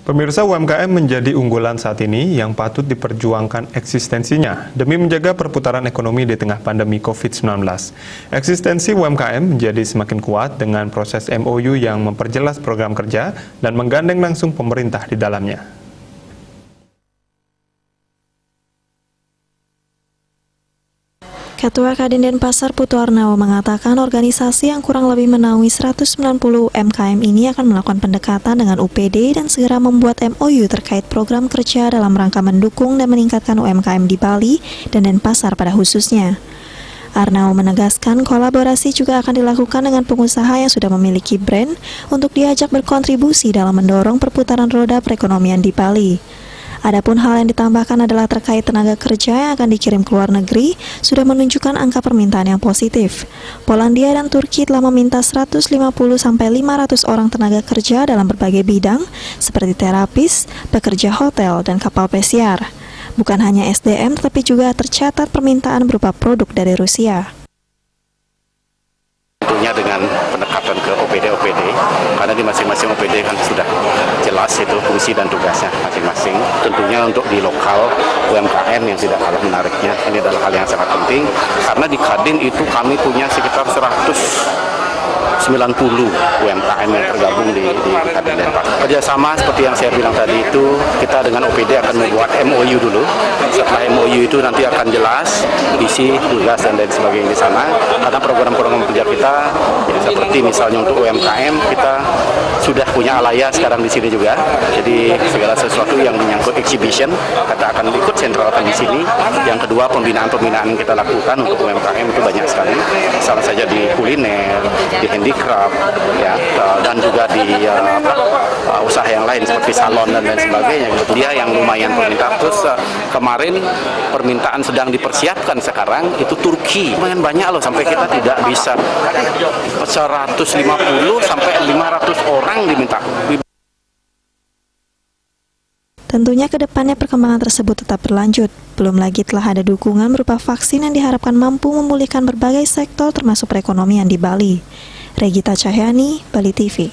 Pemirsa, UMKM menjadi unggulan saat ini yang patut diperjuangkan eksistensinya demi menjaga perputaran ekonomi di tengah pandemi COVID-19. Eksistensi UMKM menjadi semakin kuat dengan proses MOU yang memperjelas program kerja dan menggandeng langsung pemerintah di dalamnya. Ketua Kadin Denpasar Putu Arnawo mengatakan organisasi yang kurang lebih menaungi 190 UMKM ini akan melakukan pendekatan dengan UPD dan segera membuat MOU terkait program kerja dalam rangka mendukung dan meningkatkan UMKM di Bali dan Denpasar pada khususnya. Arnawo menegaskan kolaborasi juga akan dilakukan dengan pengusaha yang sudah memiliki brand untuk diajak berkontribusi dalam mendorong perputaran roda perekonomian di Bali. Adapun hal yang ditambahkan adalah terkait tenaga kerja yang akan dikirim ke luar negeri sudah menunjukkan angka permintaan yang positif. Polandia dan Turki telah meminta 150-500 orang tenaga kerja dalam berbagai bidang seperti terapis, pekerja hotel, dan kapal pesiar. Bukan hanya SDM, tetapi juga tercatat permintaan berupa produk dari Rusia. Tentunya dengan pendekatan ke OPD, karena di masing-masing OPD kan sudah jelas itu fungsi dan tugasnya masing-masing. Tentunya untuk di lokal UMKM yang tidak kalah menariknya, ini adalah hal yang sangat penting, karena di Kadin itu kami punya sekitar 190 UMKM yang tergabung di Kadin Denpasar. Kerjasama seperti yang saya bilang tadi itu, kita dengan OPD akan membuat MOU dulu. Setelah MOU itu nanti akan jelas isi, tugas, dan lain sebagainya di sana. Karena program-program kerja kita, ya, seperti misalnya untuk UMKM, kita sudah punya alaya sekarang di sini juga. Jadi segala sesuatu yang menyangkut exhibition, kita akan ikut sentralkan di sini. Yang kedua, pembinaan-pembinaan yang kita lakukan untuk UMKM itu banyak sekali. Salah saja di kuliner, di handicraft, ya, dan juga di usaha yang lain seperti salon dan lain sebagainya. Dia yang lumayan permintaan. Terus kemarin permintaan sedang dipersiapkan sekarang itu Turki. Lumayan banyak loh, sampai kita tidak bisa 150 sampai 500 orang diminta. Tentunya ke depannya perkembangan tersebut tetap berlanjut. Belum lagi telah ada dukungan berupa vaksin yang diharapkan mampu memulihkan berbagai sektor termasuk perekonomian di Bali. Regita Cahyani, Bali TV.